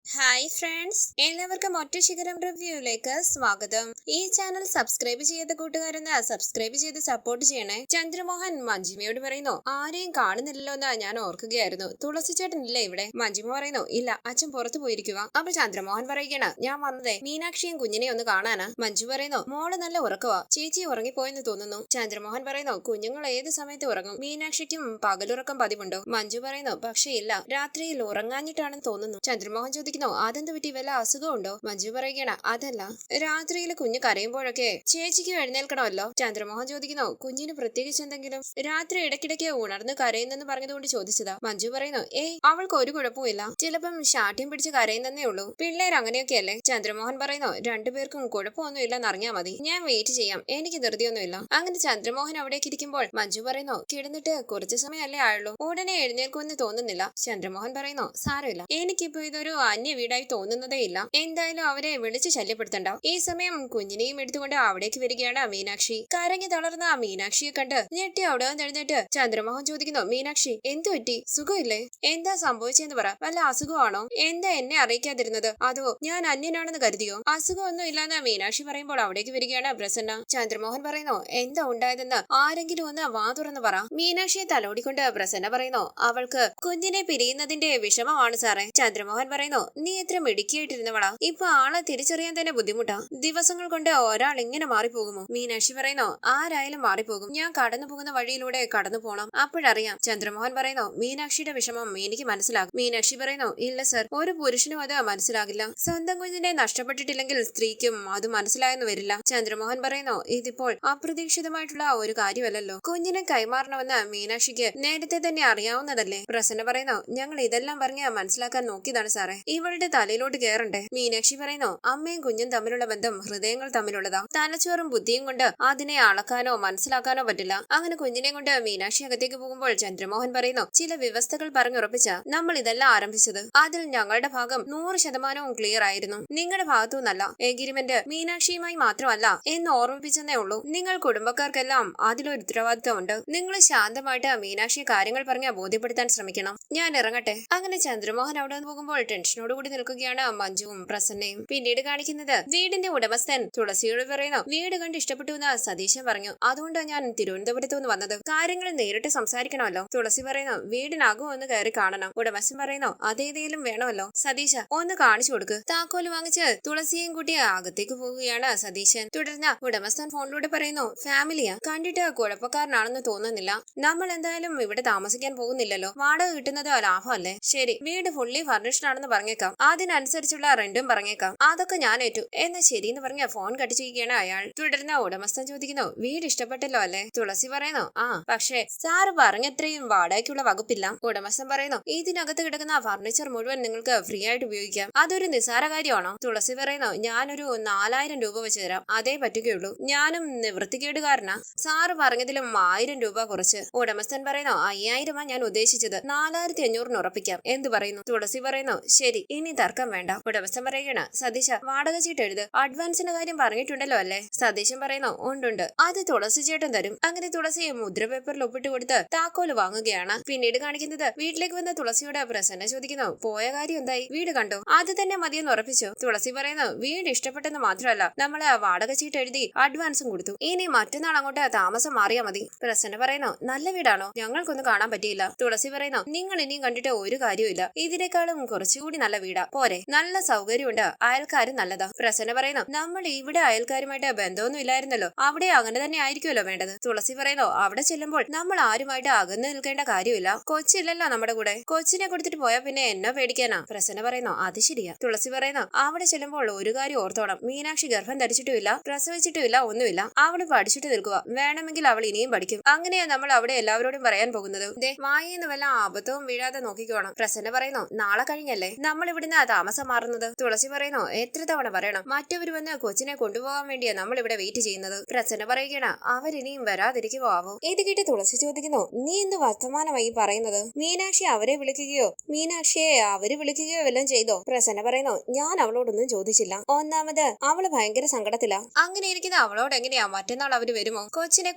Hi friends, എല്ലാവർക്കും ഒറ്റ ശിഖരം റിവ്യൂയിലേക്ക് സ്വാഗതം. ഈ ചാനൽ സബ്സ്ക്രൈബ് ചെയ്ത കൂട്ടുകാരൊന്ന് സബ്സ്ക്രൈബ് ചെയ്ത് സപ്പോർട്ട് ചെയ്യണേ. ചന്ദ്രമോഹൻ മഞ്ജിമയോട് പറയുന്നു, ആരെയും കാണുന്നില്ലല്ലോ എന്ന് ഞാൻ ഓർക്കുകയായിരുന്നു. തുളസി ചേട്ടനില്ലേ ഇവിടെ? മഞ്ജിമ പറയുന്നു, ഇല്ല, അച്ഛൻ പുറത്തു പോയിരിക്കുക. അപ്പോൾ ചന്ദ്രമോഹൻ പറയുകയാണ്, ഞാൻ വന്നതേ മീനാക്ഷിയും കുഞ്ഞിനെയും ഒന്ന് കാണാനാ. മഞ്ജു പറയുന്നു, മോള് നല്ല ഉറക്കവാ, ചേച്ചി ഉറങ്ങിപ്പോയെന്ന് തോന്നുന്നു. ചന്ദ്രമോഹൻ പറയുന്നു, കുഞ്ഞുങ്ങൾ ഏത് സമയത്ത് ഉറങ്ങും? മീനാക്ഷിക്കും പകലുറക്കം പതിവുണ്ടോ? മഞ്ജു പറയുന്നു, പക്ഷേ ഇല്ല, രാത്രിയിൽ ഉറങ്ങാഞ്ഞിട്ടാണെന്ന് തോന്നുന്നു. ചന്ദ്രമോഹൻ ചോദിക്കുന്നു, അതെന്ത് പറ്റി, വല്ല അസുഖമുണ്ടോ? മഞ്ജു പറയുകയാണ്, അതല്ല, രാത്രിയിൽ കുഞ്ഞ് കരയുമ്പോഴൊക്കെ ചേച്ചിക്ക് എഴുന്നേൽക്കണമല്ലോ. ചന്ദ്രമോഹൻ ചോദിക്കുന്നു, കുഞ്ഞിന് പ്രത്യേകിച്ച് എന്തെങ്കിലും? രാത്രി ഇടയ്ക്കിടയ്ക്ക് ഉണർന്ന് കരയുന്നെന്ന് പറഞ്ഞതുകൊണ്ട് ചോദിച്ചതാ. മഞ്ജു പറയുന്നു, ഏയ്, അവൾക്ക് ഒരു കുഴപ്പമില്ല, ചിലപ്പം ശാഠ്യം പിടിച്ച് കരയുന്നേ ഉള്ളൂ. പിള്ളേർ അങ്ങനെയൊക്കെയല്ലേ? ചന്ദ്രമോഹൻ പറയുന്നു, രണ്ടുപേർക്കും കുഴപ്പമൊന്നും ഇല്ലെന്ന് അറിഞ്ഞാൽ മതി, ഞാൻ വെയിറ്റ് ചെയ്യാം, എനിക്ക് ധൃതിയൊന്നുമില്ല. അങ്ങനെ ചന്ദ്രമോഹൻ അവിടേക്ക് ഇരിക്കുമ്പോൾ മഞ്ജു പറയുന്നു, കിടന്നിട്ട് കുറച്ചു സമയമല്ലേ ആയുള്ളൂ, ഉടനെ എഴുന്നേൽക്കുമെന്ന് തോന്നുന്നില്ല. ചന്ദ്രമോഹൻ പറയുന്നു, സാരമില്ല, എനിക്കിപ്പോ ഇതൊരു അന്യ വീടായി തോന്നുന്നതേ ഇല്ല, എന്തായാലും അവരെ വിളിച്ച് ശല്യപ്പെടുത്തണ്ട. ഈ സമയം കുഞ്ഞിനെയും എടുത്തുകൊണ്ട് അവിടേക്ക് വരികയാണ് മീനാക്ഷി. കരഞ്ഞു തളർന്ന മീനാക്ഷിയെ കണ്ട് ഞെട്ടി അവിടെ എഴുന്നേറ്റ് ചന്ദ്രമോഹൻ ചോദിക്കുന്നു, മീനാക്ഷി, എന്തു പറ്റി, സുഖമില്ലേ? എന്താ സംഭവിച്ചെന്ന് പറ, വല്ല അസുഖമാണോ? എന്താ എന്നെ അറിയിക്കാതിരുന്നത്? അതോ ഞാൻ അന്യനാണെന്ന് കരുതിയോ? അസുഖമൊന്നും ഇല്ലാന്ന് മീനാക്ഷി പറയുമ്പോൾ അവിടേക്ക് വരികയാണ് പ്രസന്ന. ചന്ദ്രമോഹൻ പറയുന്നു, എന്താ ഉണ്ടായതെന്ന് ആരെങ്കിലും ഒന്ന് വാ തുറന്ന് പറ. മീനാക്ഷിയെ തലോടിക്കൊണ്ട് പ്രസന്ന പറയുന്നു, അവൾക്ക് കുഞ്ഞിനെ പിരിയുന്നതിന്റെ വിഷമമാണ് സാറേ. ചന്ദ്രമോഹൻ പറയുന്നു, നീ എത്ര മിടുക്കിയായിട്ടിരുന്നവളാ, ഇപ്പൊ ആളെ തിരിച്ചറിയാൻ തന്നെ ബുദ്ധിമുട്ടാ. ദിവസങ്ങൾ കൊണ്ട് ഒരാൾ ഇങ്ങനെ മാറിപ്പോകുമോ? മീനാക്ഷി പറയുന്നു, ആരായാലും മാറിപ്പോകും, ഞാൻ കടന്നു പോകുന്ന വഴിയിലൂടെ കടന്നു പോണം, അപ്പോഴറിയാം. ചന്ദ്രമോഹൻ പറയുന്നു, മീനാക്ഷിയുടെ വിഷമം എനിക്ക് മനസ്സിലാകും. മീനാക്ഷി പറയുന്നു, ഇല്ല സർ, ഒരു പുരുഷനും അത് മനസ്സിലാകില്ല. സ്വന്തം കുഞ്ഞിനെ നഷ്ടപ്പെട്ടിട്ടില്ലെങ്കിൽ സ്ത്രീക്കും അത് മനസ്സിലായെന്ന് വരില്ല. ചന്ദ്രമോഹൻ പറയുന്നു, ഇതിപ്പോൾ അപ്രതീക്ഷിതമായിട്ടുള്ള ഒരു കാര്യമല്ലല്ലോ, കുഞ്ഞിനെ കൈമാറണമെന്ന് മീനാക്ഷിക്ക് നേരത്തെ തന്നെ അറിയാവുന്നതല്ലേ? പ്രസന്ന പറയുന്നു, ഞങ്ങൾ ഇതെല്ലാം പറഞ്ഞ് മനസ്സിലാക്കാൻ നോക്കിയതാണ് സാറേ, ഇവളുടെ തലയിലോട്ട് കയറണ്ടേ? മീനാക്ഷി പറയുന്നു, അമ്മയും കുഞ്ഞും തമ്മിലുള്ള ബന്ധം ഹൃദയങ്ങൾ തമ്മിലുള്ളതാ, തലച്ചോറും ബുദ്ധിയും കൊണ്ട് അതിനെ അളക്കാനോ മനസ്സിലാക്കാനോ പറ്റില്ല. അങ്ങനെ കുഞ്ഞിനെ കൊണ്ട് മീനാക്ഷി അകത്തേക്ക് പോകുമ്പോൾ ചന്ദ്രമോഹൻ പറയുന്നു, ചില വ്യവസ്ഥകൾ പറഞ്ഞുറപ്പിച്ച നമ്മൾ ഇതെല്ലാം ആരംഭിച്ചത്, അതിൽ ഞങ്ങളുടെ ഭാഗം 100% ക്ലിയർ ആയിരുന്നു, നിങ്ങളുടെ ഭാഗത്തുനിന്നല്ല. എഗ്രിമെന്റ് മീനാക്ഷിയുമായി മാത്രമല്ല എന്ന് ഓർമ്മിപ്പിച്ചെന്നേ ഉള്ളൂ. നിങ്ങൾ കുടുംബക്കാർക്കെല്ലാം അതിലൊരു ഉത്തരവാദിത്തമുണ്ട്. നിങ്ങൾ ശാന്തമായിട്ട് മീനാക്ഷിയെ കാര്യങ്ങൾ പറഞ്ഞ് ബോധ്യപ്പെടുത്താൻ ശ്രമിക്കണം. ഞാൻ ഇറങ്ങട്ടെ. അങ്ങനെ ചന്ദ്രമോഹൻ അവിടെ നിന്ന് പോകുമ്പോൾ ടെൻഷനോടുകൂടി നിൽക്കുകയാണ് മഞ്ജുവും പ്രസന്നയും. പിന്നീട് കാണിക്കുന്നത് വീടിന്റെ ഉടമസ്ഥൻ തുളസിയോട് പറയുന്നു, വീട് കണ്ട് ഇഷ്ടപ്പെട്ടു എന്ന് സതീശൻ പറഞ്ഞു, അതുകൊണ്ടാണ് ഞാൻ തിരുവനന്തപുരത്ത് നിന്ന് വന്നത്, കാര്യങ്ങൾ നേരിട്ട് സംസാരിക്കണമല്ലോ. തുളസി പറയുന്നു, വീടിനകം ഒന്ന് കയറി കാണണം. ഉടമസ്ഥൻ പറയുന്നു, അതേതേലും വേണമല്ലോ. സതീശ, ഒന്ന് കാണിച്ചു കൊടുക്ക്. താക്കോല് വാങ്ങിച്ച് തുളസിയെയും കൂട്ടി അകത്തേക്ക് പോവുകയാണ് സതീശൻ. തുടർന്ന് ഉടമസ്ഥൻ ഫോണിലൂടെ പറയുന്നു, ഫാമിലിയാ, കണ്ടിട്ട് കുഴപ്പക്കാരനാണെന്ന് തോന്നുന്നില്ല, നമ്മൾ എന്തായാലും ഇവിടെ താമസിക്കാൻ പോകുന്നില്ലല്ലോ, വാടക കിട്ടുന്നത് ലാഭമല്ലേ? ശരി, വീട് ഫുള്ളി ഫർണിഷ്ഡ് ആണെന്ന് പറഞ്ഞേക്കാം, അതിനനുസരിച്ചുള്ള റെന്റും പറഞ്ഞേക്കാം, അതൊക്കെ ഞാൻ ഏറ്റു എന്ന് ശരിയെന്ന് പറഞ്ഞ ഫോൺ കട്ട് ചെയ്യുകയാണ് അയാൾ. തുടർന്ന് ഉടമസ്ഥൻ ചോദിക്കുന്നു, വീട് ഇഷ്ടപ്പെട്ടല്ലോ അല്ലേ? തുളസി പറയുന്നു, ആ, പക്ഷേ സാറ് പറഞ്ഞത്രയും വാടകയ്ക്കുള്ള വകുപ്പില്ല. ഉടമസ്ഥൻ പറയുന്നു, ഇതിനകത്ത് കിടക്കുന്ന ഫർണിച്ചർ മുഴുവൻ നിങ്ങൾക്ക് ഫ്രീ ആയിട്ട് ഉപയോഗിക്കാം, അതൊരു നിസ്സാര കാര്യമാണോ? തുളസി പറയുന്നു, ഞാനൊരു 4000 രൂപ വെച്ച് തരാം, അതേ പറ്റുകയുള്ളൂ, ഞാനും നിവൃത്തികേടുകാരനാ, സാറ് പറഞ്ഞതിലും 1000 രൂപ കുറച്ച്. ഉടമസ്ഥൻ പറയുന്നു, 5000 ഞാൻ ഉദ്ദേശിച്ചത്, 4500 ഉറപ്പിക്കാം, എന്ത് പറയുന്നു? തുളസി പറയുന്നു, ശരി, ഇനി തർക്കം വേണ്ട. ഉടമസ്ഥൻ പറയുകയാണ്, സതീശ, വാടക ചീട്ട് എഴുത്, അഡ്വാൻസിന്റെ കാര്യം പറഞ്ഞിട്ടുണ്ടല്ലോ അല്ലേ? സതീശൻ പറയുന്നു, ഉണ്ടുണ്ട്, അത് തുളസി ചേട്ടൻ തരും. അങ്ങനെ തുളസി മുദ്ര പേപ്പറിൽ ഒപ്പിട്ട് കൊടുത്ത് താക്കോല് വാങ്ങുകയാണ്. പിന്നീട് കാണിക്കുന്നത് വീട്ടിലേക്ക് വന്ന തുളസിയോട് പ്രസന്ന ചോദിക്കുന്നു, പോയ കാര്യം എന്തായി, വീട് കണ്ടോ? അത് തന്നെ മതിയെന്ന് ഉറപ്പിച്ചു. തുളസി പറയുന്നു, വീട് ഇഷ്ടപ്പെട്ടെന്ന് മാത്രമല്ല, നമ്മള് വാടക ചീട്ട് എഴുതി അഡ്വാൻസും കൊടുത്തു, ഇനി മറ്റന്നാൾ അങ്ങോട്ട് താമസം മാറിയാ മതി. പ്രസന്ന പറയുന്നു, നല്ല വീടാണോ? ഞങ്ങൾക്കൊന്നും കാണാൻ പറ്റിയില്ല. തുളസി പറയുന്നു, നിങ്ങൾ ഇനിയും കണ്ടിട്ട് ഒരു കാര്യമില്ല, ഇതിനേക്കാളും കുറച്ചുകൂടി നല്ല വീടാ, പോരെ? നല്ല സൗകര്യമുണ്ട്, അയൽക്കാരും നല്ലതാ. പ്രസന്ന പറയുന്നു, നമ്മൾ ഇവിടെ അയൽക്കാരുമായിട്ട് ബന്ധമൊന്നും ഇല്ലായിരുന്നല്ലോ, അവിടെ അങ്ങനെ തന്നെ ആയിരിക്കുമല്ലോ വേണ്ടത്. തുളസി പറയുന്നു, അവിടെ ചെല്ലുമ്പോൾ നമ്മൾ ആരുമായിട്ട് അകന്നു നിൽക്കേണ്ട കാര്യമില്ല, കൊച്ചില്ലല്ലോ നമ്മുടെ കൂടെ, കൊച്ചിനെ കൊടുത്തിട്ട് പോയാ പിന്നെ എന്നോ പേടിക്കാനാ. പ്രസന്ന പറയുന്നു, അത് ശരിയാ. തുളസി പറയുന്നു, അവിടെ ചെല്ലുമ്പോൾ ഒരു കാര്യം ഓർത്തോണം, മീനാക്ഷി ഗർഭം ധരിച്ചിട്ടുമില്ല, പ്രസവിച്ചിട്ടുമില്ല, ഒന്നുമില്ല, അവള് പഠിച്ചിട്ട് നിൽക്കുക, വേണമെങ്കിൽ അവൾ ഇനിയും പഠിക്കും, അങ്ങനെയാ നമ്മൾ അവിടെ എല്ലാവരോടും പറയാൻ പോകുന്നത്. വായിന്ന് വല്ല അബദ്ധവും വീഴാതെ നോക്കിക്കോണം. പ്രസന്ന പറയുന്നു, നാളെ കഴിഞ്ഞല്ലേ നമ്മൾ ഇവിടുന്ന് താമസം മാറുന്നത്? തുളസി പറയുന്നു, എത്ര തവണ പറയണം, മറ്റവർ വന്ന് കൊച്ചിനെ കൊണ്ടുപോകാൻ വേണ്ടിയാ നമ്മൾ ഇവിടെ വെയിറ്റ് ചെയ്യുന്നത്. പ്രസന്ന പറയുകയാണ്, അവരിനിയും വരാതിരിക്കുവോ ആവോ? ഇത് കേട്ട് തുളസി ചോദിക്കുന്നു, നീ എന്ത് വർത്തമാനമായി പറയുന്നത്? മീനാക്ഷി അവരെ വിളിക്കുകയോ മീനാക്ഷിയെ അവര് വിളിക്കുകയോ വല്ലതും ചെയ്തോ? പ്രസന്ന പറയുന്നു, ഞാൻ അവളോടൊന്നും ചോദിച്ചില്ല, ഒന്നാമത് അവള് ഭയങ്കര സങ്കടത്തിലാ, അങ്ങനെ ഇരിക്കുന്ന അവളോട് എങ്ങനെയാ മറ്റന്നാൾ അവര് വരുമോ, കൊച്ചിനെ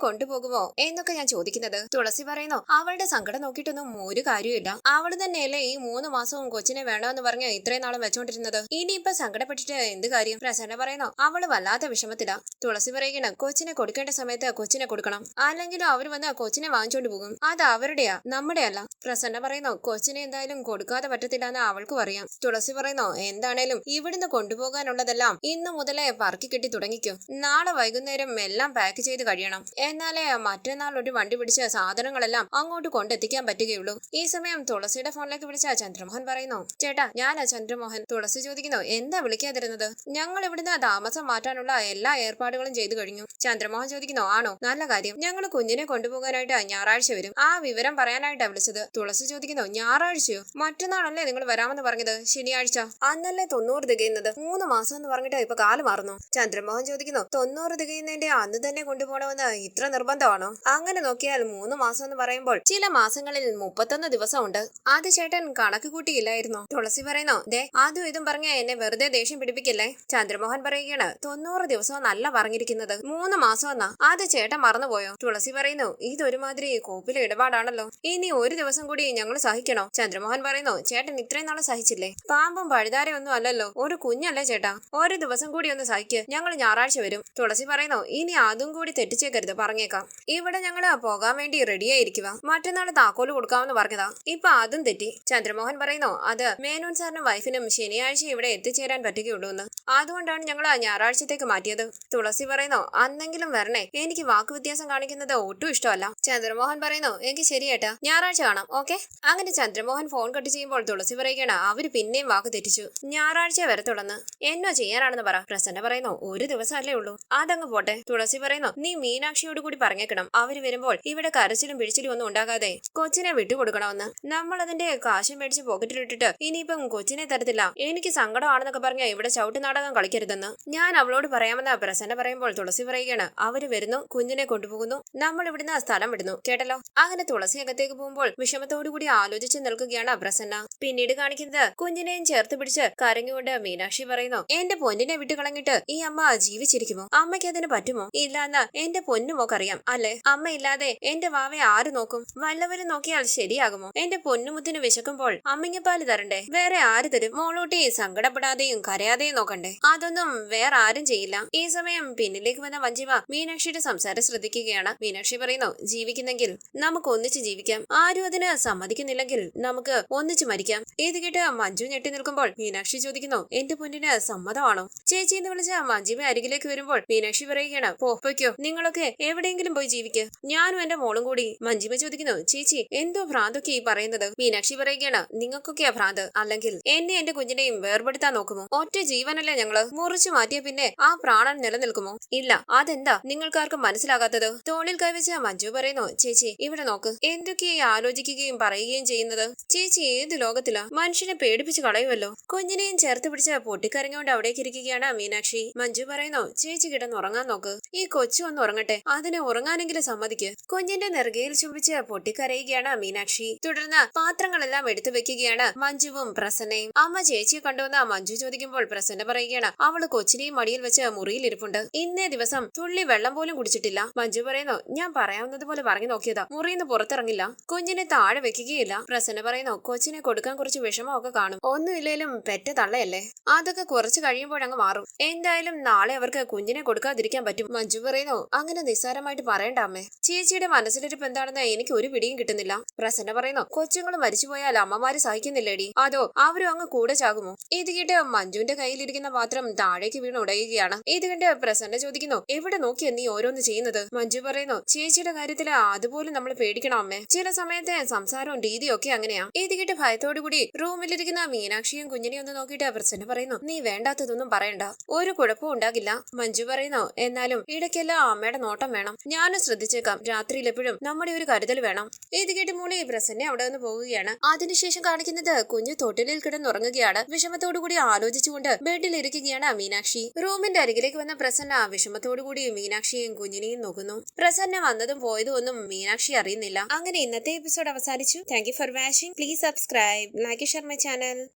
കൊണ്ടുപോകുമോ എന്നൊക്കെ ഞാൻ ചോദിക്കുന്നത്. തുളസി പറയുന്നു, അവളുടെ സങ്കടം നോക്കിയിട്ടൊന്നും ഒരു കാര്യമില്ല, അവള് തന്നെയല്ലേ ഈ 3 മാസവും കൊച്ചിനെ വേണമെന്ന് പറഞ്ഞ ഇത്രയും നാളും വെച്ചോണ്ടിരുന്നത്? ഇനിയിപ്പൊ സങ്കടപ്പെട്ടിട്ട് എന്ത് കാര്യം? പ്രസന്ന പറയുന്നു അവള് വല്ലാത്ത വിഷമത്തിലാ. തുളസി പറയുകയാണ് കൊച്ചിനെ കൊടുക്കേണ്ട സമയത്ത് കൊച്ചിനെ കൊടുക്കണം, അല്ലെങ്കിലും അവര് വന്ന് കൊച്ചിനെ വാങ്ങിച്ചോണ്ട് പോകും. അത് അവരുടെയാ, നമ്മുടെ അല്ല. പ്രസന്ന പറയുന്നു കൊച്ചിനെ എന്തായാലും കൊടുക്കാതെ പറ്റത്തില്ലെന്ന് അവൾക്കും അറിയാം. തുളസി പറയുന്നു എന്താണേലും ഇവിടുന്ന് കൊണ്ടുപോകാനുള്ളതെല്ലാം ഇന്നു മുതലേ പറക്കി കെട്ടി തുടങ്ങിക്കോ. നാളെ വൈകുന്നേരം എല്ലാം പാക്ക് ചെയ്ത് കഴിയണം. എന്നാലേ മറ്റന്നാൾ ഒരു വണ്ടി പിടിച്ച് സാധനങ്ങളെല്ലാം അങ്ങോട്ട് കൊണ്ടെത്തിക്കാൻ പറ്റുകയുള്ളൂ. ഈ സമയം തുളസിയുടെ ഫോണിലേക്ക് വിളിച്ച ചന്ദ്രമോഹൻ പറയുന്നു ചേട്ടാ ഞാനാ ചന്ദ്രമോഹൻ. തുളസി ചോദിക്കുന്നു എന്താ വിളിക്കാതിരുന്നത്? ഞങ്ങൾ ഇവിടുന്ന് താമസം മാറ്റാനുള്ള എല്ലാ ഏർപ്പാടുകളും ചെയ്തു കഴിഞ്ഞു. ചന്ദ്രമോഹൻ ചോദിക്കുന്നു ആണോ? നല്ല കാര്യം. ഞങ്ങൾ കുഞ്ഞിനെ കൊണ്ടുപോകാനായിട്ട് ഞായറാഴ്ച വരും. ആ വിവരം പറയാനായിട്ടാ വിളിച്ചത്. തുളസി ചോദിക്കുന്നു ഞായറാഴ്ചയോ? മറ്റന്നാളല്ലേ നിങ്ങൾ വരാമെന്ന് പറഞ്ഞത്? ശനിയാഴ്ച. അന്നല്ലേ 90 തികയുന്നത്? 3 മാസം എന്ന് പറഞ്ഞിട്ട് ഇപ്പൊ കാല് മാറുന്നു. ചന്ദ്രമോഹൻ ചോദിക്കുന്നു 90 തികയുന്നതിന്റെ അന്ന് തന്നെ കൊണ്ടുപോകണമെന്ന് ഇത്ര നിർബന്ധമാണോ? അങ്ങനെ നോക്കിയാൽ 3 മാസം എന്ന് പറയുമ്പോൾ ചില മാസങ്ങളിൽ 31 ദിവസം ഉണ്ട്. അത് ചേട്ടൻ കണക്ക് കൂട്ടിയില്ലായിരുന്നു. തുളസി പറയുന്നു ദേ അതും ഇതും പറഞ്ഞ എന്നെ വെറുതെ ദേഷ്യം പിടിപ്പിക്കില്ലേ. ചന്ദ്രമോഹൻ പറയുകയാണ് 90 ദിവസം നല്ല പറഞ്ഞിരിക്കുന്നത്, 3 മാസം എന്നാ. അത് ചേട്ടൻ മറന്നുപോയോ? തുളസി പറയുന്നു ഇതൊരുമാതിരി കോപ്പിലെ ഇടപാടാണല്ലോ. ഇനി ഒരു ദിവസം കൂടി ഞങ്ങൾ സഹിക്കണോ? ചന്ദ്രമോഹൻ പറയുന്നു ചേട്ടൻ ഇത്രയും നാളെ സഹിച്ചില്ലേ? പാമ്പും പഴുതാരയൊന്നും അല്ലല്ലോ, ഒരു കുഞ്ഞല്ലേ ചേട്ടാ. ഒരു ദിവസം കൂടി ഒന്ന് സഹിക്ക്, ഞങ്ങൾ ഞായറാഴ്ച വരും. തുളസി പറയുന്നു ഇനി അതും കൂടി തെറ്റിച്ചേക്കരുത്, പറഞ്ഞേക്കാം. ഇവിടെ ഞങ്ങള് പോകാൻ വേണ്ടി റെഡിയായിരിക്കുക. മറ്റന്നാൾ താക്കോല് കൊടുക്കാമെന്ന് പറഞ്ഞതാ, ഇപ്പൊ അതും തെറ്റി. ചന്ദ്രമോഹൻ പറയുന്നു അത് മേനോൻ സാറിനും വൈഫിനും ശനിയാഴ്ച ഇവിടെ എത്തിച്ചേരാൻ പറ്റുകയുള്ളൂ എന്ന്, അതുകൊണ്ടാണ് ഞങ്ങൾ ഞായറാഴ്ചത്തേക്ക് മാറ്റിയത്. തുളസി പറയുന്നു അന്നെങ്കിലും വരണേ, എനിക്ക് വാക്ക് വ്യത്യാസം കാണിക്കുന്നത് ഒട്ടും ഇഷ്ടമല്ല. ചന്ദ്രമോഹൻ പറയുന്നു എങ്കിൽ ശരിയേട്ടാ, ഞായറാഴ്ച കാണാം, ഓക്കെ. അങ്ങനെ ചന്ദ്രമോഹൻ ഫോൺ കട്ട് ചെയ്യുമ്പോൾ തുളസി പറയുകയാണ് അവര് പിന്നെയും വാക്ക് തെറ്റിച്ചു, ഞായറാഴ്ച വരത്തുള്ളന്ന്. എന്നോ ചെയ്യാനാണെന്ന് പറ. പ്രസന്ന പറയുന്നു ഒരു ദിവസം അല്ലേ ഉള്ളൂ, അതങ്ങ് പോട്ടെ. തുളസി പറയുന്നു നീ മീനാക്ഷിയോട് കൂടി പറഞ്ഞേക്കണം, അവര് വരുമ്പോൾ ഇവിടെ കരച്ചിലും പിടിച്ചിലും ഒന്നും ഉണ്ടാകാതെ കൊച്ചിനെ വിട്ടുകൊടുക്കണമെന്ന്. നമ്മൾ അതിന്റെ കാശും മേടിച്ച് പോക്കറ്റിലിട്ടിട്ട് ഇനിയിപ്പം കൊച്ചിനെ തരത്തില്ല, എനിക്ക് സങ്കടമാണെന്നൊക്കെ പറഞ്ഞ ഇവിടെ ചവിട്ട് നാടകം കളിക്കരുതെന്ന് ഞാൻ അവളോട് പറയാമെന്ന് പ്രസന്ന പറയുമ്പോൾ തുളസി പറയുകയാണ് അവര് വരുന്നു, കുഞ്ഞിനെ കൊണ്ടുപോകുന്നു, നമ്മൾ ഇവിടുന്ന് സ്ഥലം വിടുന്നു, കേട്ടല്ലോ. അങ്ങനെ തുളസി അകത്തേക്ക് പോകുമ്പോൾ വിഷമത്തോടുകൂടി ആലോചിച്ച് നിൽക്കുകയാണ് പ്രസന്ന. പിന്നീട് കാണിക്കുന്നത് കുഞ്ഞിനെയും ചേർത്ത് പിടിച്ച് കരഞ്ഞുകൊണ്ട് മീനാക്ഷി പറയുന്നു എന്റെ പൊന്നിനെ വിട്ടു കളഞ്ഞിട്ട് ഈ അമ്മ ജീവിച്ചിരിക്കുമോ? അമ്മയ്ക്ക് അതിന് പറ്റുമോ? ഇല്ലാന്ന് എന്റെ പൊന്നുമോക്കറിയാം അല്ലെ? അമ്മ ഇല്ലാതെ എന്റെ വാവയെ ആര് നോക്കും? വല്ലവരും നോക്കിയാൽ ശരിയാകുമോ? എന്റെ പൊന്നുമുത്തിന് വിശക്കുമ്പോൾ അമ്മിങ്ങപ്പാല് തരണ്ടേ? വേറെ ആര് തരും? മോളൂട്ടി സങ്കടപ്പെടാതെയും കരയാതെയും നോക്കണ്ടേ? അതൊന്നും വേറെ ആരും ചെയ്യില്ല. ഈ സമയം പിന്നിലേക്ക് വന്ന വഞ്ചിവ മീനാക്ഷിയുടെ സംസാരം ശ്രദ്ധിക്കുകയാണ്. മീനാക്ഷി പറയുന്നു ജീവിക്കുന്നെങ്കിൽ നമുക്ക് ഒന്നിച്ച് ജീവിക്കാം, ആരും അതിന് സമ്മതിക്കുന്നില്ലെങ്കിൽ നമുക്ക് ഒന്നിച്ച് മരിക്കാം. ഇത് കേട്ട് മഞ്ജു ഞെട്ടി നിൽക്കുമ്പോൾ മീനാക്ഷി ചോദിക്കുന്നു എന്റെ പൊന്നിന് സമ്മതമാണോ? ചേച്ചി എന്ന് വിളിച്ച മഞ്ജിമ അരികിലേക്ക് വരുമ്പോൾ മീനാക്ഷി പറയുകയാണ് പോയ്ക്കോ, നിങ്ങളൊക്കെ എവിടെയെങ്കിലും പോയി ജീവിക്ക്, ഞാനും എന്റെ മോളും കൂടി. മഞ്ജിമ ചോദിക്കുന്നു ചേച്ചി എന്തോ ഭ്രാന്തൊക്കെ ഈ പറയുന്നത്? മീനാക്ഷി പറയുകയാണ് നിങ്ങൾക്കൊക്കെയാ ഭ്രാന്ത്, അല്ലെങ്കിൽ എന്നെ എന്റെ കുഞ്ഞിനെയും വേർപെടുത്താൻ നോക്കുമോ? ഒറ്റ ജീവനല്ലേ ഞങ്ങള്, മുറിച്ചു മാറ്റിയ പിന്നെ ആ പ്രാണൻ നിലനിൽക്കുമോ? ഇല്ല. അതെന്താ നിങ്ങൾക്കാർക്കും മനസ്സിലാകാത്തത്? തോളിൽ കൈവച്ച മഞ്ജു പറയുന്നു ചേച്ചി ഇവിടെ നോക്ക്, എന്തൊക്കെയായി ആലോചിക്കുകയും പറയുകയും ചെയ്യുന്നത്? ചേച്ചി ഏത് ലോകത്തിലാ? മനുഷ്യനെ പേടിപ്പിച്ച് കളയുമല്ലോ. കുഞ്ഞിനെയും ചേർത്ത് പിടിച്ച് പൊട്ടിക്കരഞ്ഞുകൊണ്ട് അവിടേക്ക് ഇരിക്കുകയാണ് മീനാക്ഷി. മഞ്ജു പറയുന്നു ചേച്ചി കിടന്ന് ഉറങ്ങാൻ നോക്ക്, ഈ കൊച്ചു ഒന്ന് ഉറങ്ങട്ടെ, അതിനെ ഉറങ്ങാനെങ്കിലും സമ്മതിക്ക്. കുഞ്ഞിന്റെ നെറുകയിൽ ചുംബിച്ച് പൊട്ടിക്കരയുകയാണ് മീനാക്ഷി. തുടർന്ന് പാത്രങ്ങളെല്ലാം എടുത്തു വെക്കുകയാണ് മഞ്ജുവും പ്രസന്നയും. അമ്മ ചേച്ചിയെ കണ്ടുവന്ന മഞ്ജു ചോദിക്കുമ്പോൾ പ്രസന്ന പറയുകയാണ് അവള് കൊച്ചിനെയും മടിയിൽ വെച്ച് മുറിയിൽ ഇരിപ്പുണ്ട്, ഇന്നേ ദിവസം തുള്ളി വെള്ളം പോലും കുടിച്ചിട്ടില്ല. മഞ്ജു പറയുന്നു ഞാൻ പറയാവുന്നത് പോലെ പറഞ്ഞു നോക്കിയതാ, മുറിയിന്ന് പുറത്തിറങ്ങില്ല, കുഞ്ഞിനെ താഴെ വെക്കുകയില്ല. പ്രസന്ന പറയുന്നു കൊച്ചിനെ കൊടുക്കാൻ കുറച്ച് വിഷമമൊക്കെ കാണും, ഒന്നുമില്ലേലും പെറ്റ തള്ളയല്ലേ, അതൊക്കെ കുറച്ച് കഴിയുമ്പോഴങ്ങ് മാറും. എന്തായാലും നാളെ അവർക്ക് കുഞ്ഞിനെ കൊടുക്കാതിരിക്കാൻ പറ്റും. മഞ്ജു പറയുന്നു അങ്ങനെ നിസ്സാരമായിട്ട് പറയണ്ട അമ്മേ, ചേച്ചിയുടെ മനസ്സിലിരിപ്പ് എന്താണെന്ന് എനിക്ക് ഒരു പിടിയും കിട്ടുന്നില്ല. പ്രസന്ന പറയുന്നു കൊച്ചുങ്ങൾ മരിച്ചുപോയാൽ അമ്മമാര് സഹിക്കുന്നില്ലേടി, അതോ അവരും അങ്ങ് കൂടെ ചാകുമോ? ഇത് കേട്ട് മഞ്ജുവിന്റെ കയ്യിലിരിക്കുന്ന പാത്രം താഴേക്ക് വീണ് ഉടയുകയാണ്. ഇത് കണ്ട് പ്രസന്ന ചോദിക്കുന്നു എവിടെ നോക്കിയാ നീ ഓരോന്ന് ചെയ്യുന്നത്? മഞ്ജു പറയുന്നു ചേച്ചിയുടെ കാര്യത്തില് അതുപോലും നമ്മൾ പേടിക്കണം അമ്മേ, ചില സമയത്തെ സംസാരവും രീതിയും ഒക്കെ അങ്ങനെയാ. ഇത് കേട്ട് ഭയത്തോടുകൂടി റൂമിലിരിക്കുന്ന മീനാക്ഷിയും കുഞ്ഞിനെയും ഒന്ന് നോക്കിയിട്ട് പ്രസന്ന പറയുന്നു നീ വേണ്ടാത്തതൊന്നും പറയണ്ട, ഒരു കുഴപ്പവും ഉണ്ടാകില്ല. മഞ്ജു പറയുന്നു എന്നാലും ഇടയ്ക്കെല്ലാം അമ്മയുടെ നോട്ടം വേണം, ഞാനും ശ്രദ്ധിച്ചേക്കാം, രാത്രിയിൽ എപ്പോഴും നമ്മുടെ ഒരു കരുതൽ വേണം. ഇത് കേട്ട് മൂളി പ്രസന്ന അവിടെ നിന്ന് പോവുകയാണ്. അതിനുശേഷം കാണിക്കുന്നത് കുഞ്ഞു തൊട്ടിലിൽ കിടന്നുറങ്ങുകയാണ്. വിഷമത്തോടുകൂടി ആലോചിച്ചുകൊണ്ട് ബെഡിൽ ഇരിക്കുകയാണ് മീനാക്ഷി. റൂമിന്റെ അരികിലേക്ക് വന്ന പ്രസന്ന വിഷമത്തോടുകൂടി മീനാക്ഷിയെയും കുഞ്ഞിനെയും നോക്കുന്നു. പ്രസന്ന വന്നതും പോയതും ഒന്നും മീനാക്ഷി അറിയുന്നില്ല. അങ്ങനെ ഇന്നത്തെ എപ്പിസോഡ് അവസാനിച്ചു. Thank you for watching. Please subscribe, like, share my channel.